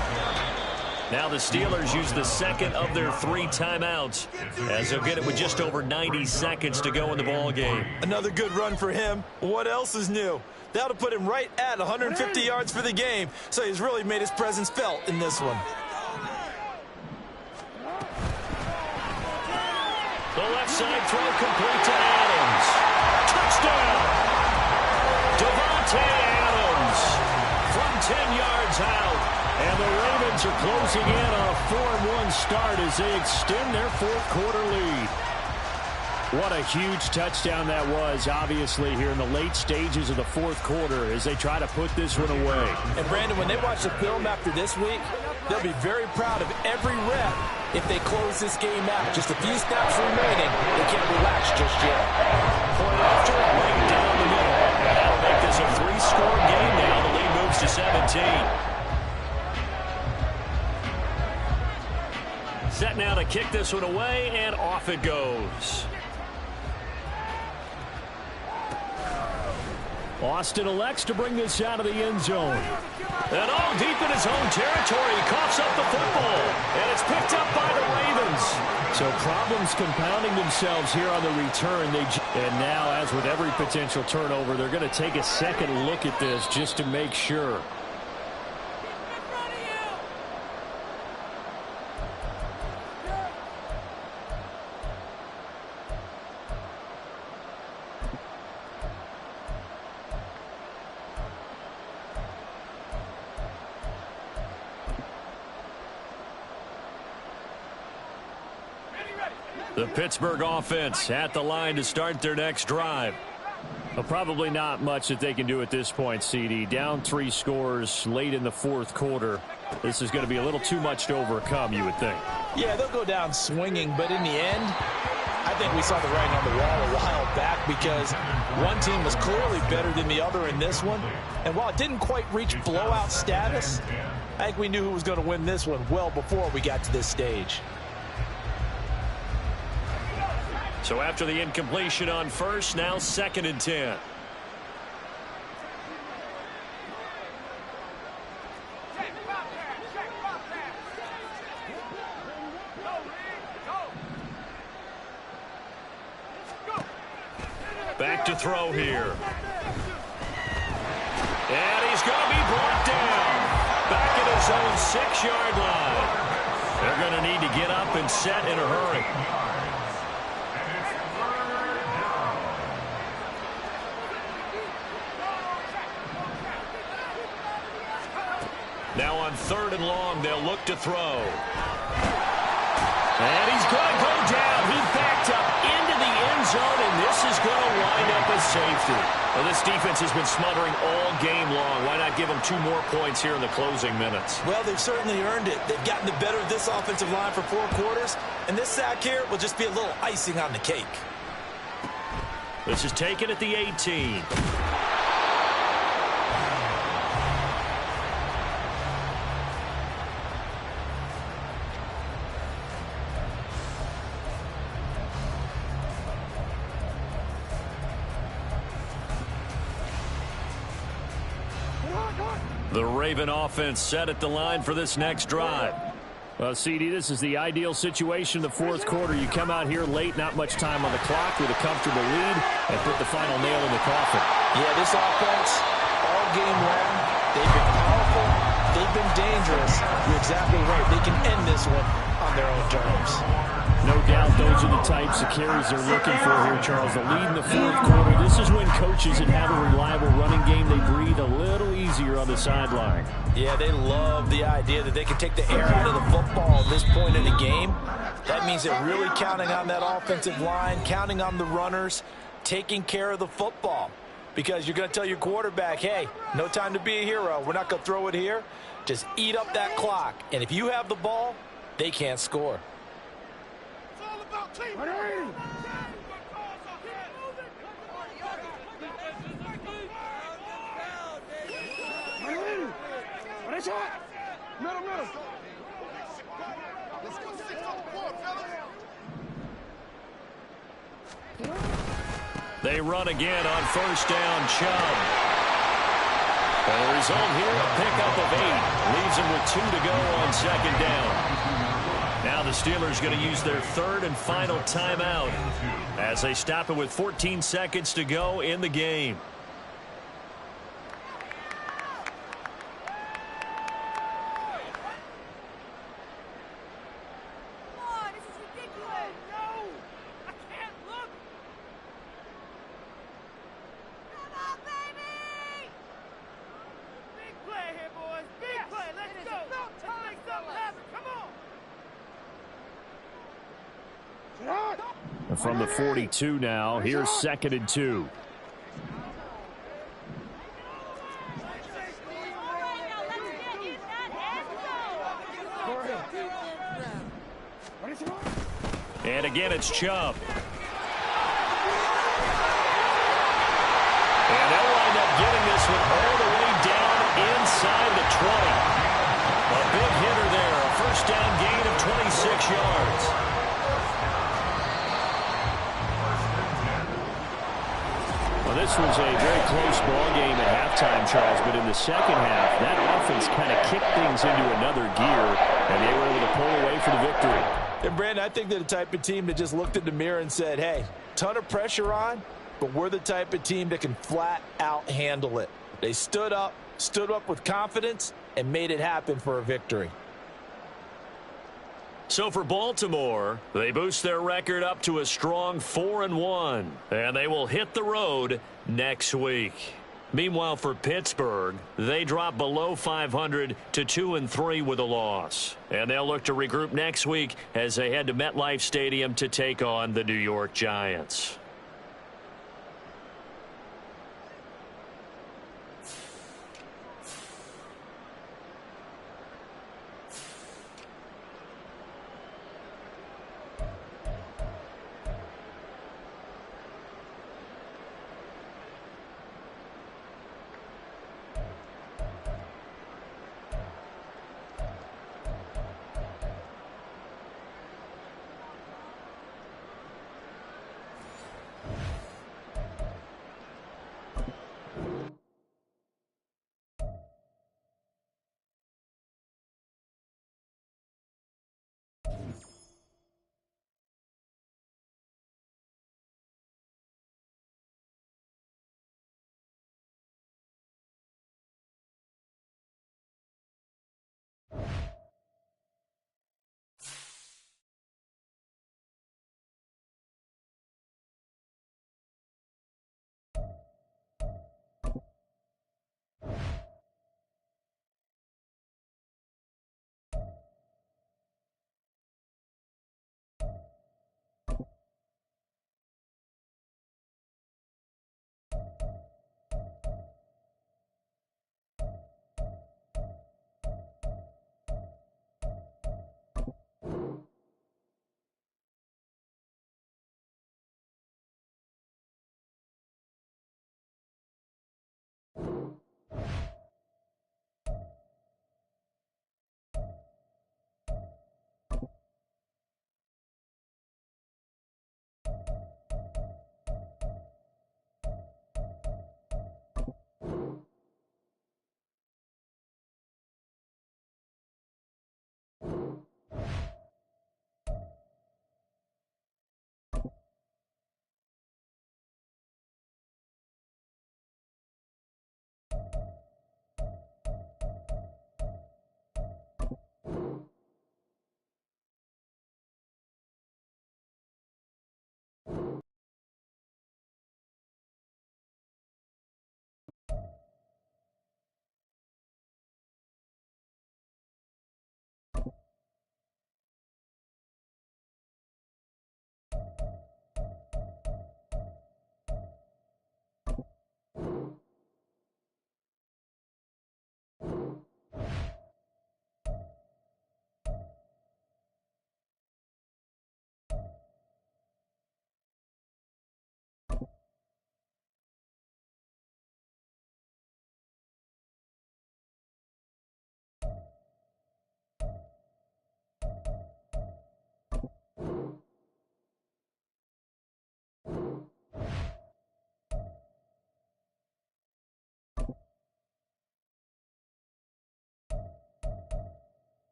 Now the Steelers use the 2nd of their 3 timeouts as they'll get it with just over 90 seconds to go in the ball game. Another good run for him. What else is new? That'll put him right at 150 yards for the game, so he's really made his presence felt in this one. The left side throw complete to Adams. Touchdown! Devontae Adams from 10 yards out. And the Ravens are closing in on a 4-1 start as they extend their 4th quarter lead. What a huge touchdown that was, obviously, here in the late stages of the 4th quarter as they try to put this one away. And, Brandon, when they watch the film after this week, they'll be very proud of every rep if they close this game out. Just a few snaps remaining. They can't relax just yet. Point after, right down the middle. That'll make this a 3-score game now. The lead moves to 17. Set now to kick this one away, and off it goes. Austin elects to bring this out of the end zone. And all deep in his own territory, he coughs up the football. And it's picked up by the Ravens. So problems compounding themselves here on the return. And now, as with every potential turnover, they're going to take a second look at this just to make sure. The Pittsburgh offense at the line to start their next drive. Well, probably not much that they can do at this point, CD. Down 3 scores late in the 4th quarter. This is going to be a little too much to overcome, you would think. Yeah, they'll go down swinging, but in the end, I think we saw the writing on the wall a while back because one team was clearly better than the other in this one. And while it didn't quite reach blowout status, I think we knew who was going to win this one well before we got to this stage. So after the incompletion on first, now 2nd and 10. Back to throw here. And he's going to be brought down. Back at his own 6-yard line. They're going to need to get up and set in a hurry. Now on 3rd and long, they'll look to throw. And he's going to go down. He backed up into the end zone, and this is going to wind up as safety. Well, this defense has been smothering all game long. Why not give them 2 more points here in the closing minutes? Well, they've certainly earned it. They've gotten the better of this offensive line for 4 quarters, and this sack here will just be a little icing on the cake. This is taken at the 18. The Raven offense set at the line for this next drive. Well, CD, this is the ideal situation in the fourth quarter. You come out here late, not much time on the clock with a comfortable lead, and put the final nail in the coffin. Yeah, this offense, all game long, they've been powerful, they've been dangerous. You're exactly right. They can end this one on their own terms. No doubt those are the types of carries they're looking for here, Charles. The lead in the fourth quarter. This is when coaches that have a reliable running game, they breathe a little easier on the sideline. Yeah, they love the idea that they can take the air out of the football at this point in the game. That means they're really counting on that offensive line, counting on the runners, taking care of the football. Because you're going to tell your quarterback, hey, no time to be a hero. We're not going to throw it here. Just eat up that clock. And if you have the ball, they can't score. It's all about team. Middle. Let's go 6 on the board, fellas. They run again on first down. Chubb. And the result here, a pickup of 8. Leaves them with 2 to go on second down. Now the Steelers going to use their third and final timeout as they stop it with 14 seconds to go in the game. From the 42 now, here's 2nd and 2. And again, it's Chubb. And they'll wind up getting this one all the way down inside the 20. A big hitter there, a first down gain of 26 yards. Well, this was a very close ball game at halftime, Charles, but in the second half, that offense kind of kicked things into another gear, and they were able to pull away for the victory. And, Brandon, I think they're the type of team that just looked in the mirror and said, hey, ton of pressure on, but we're the type of team that can flat out handle it. They stood up with confidence, and made it happen for a victory. So for Baltimore, they boost their record up to a strong 4-1, and they will hit the road next week. Meanwhile, for Pittsburgh, they drop below 500 to 2-3 with a loss. And they'll look to regroup next week as they head to MetLife Stadium to take on the New York Giants.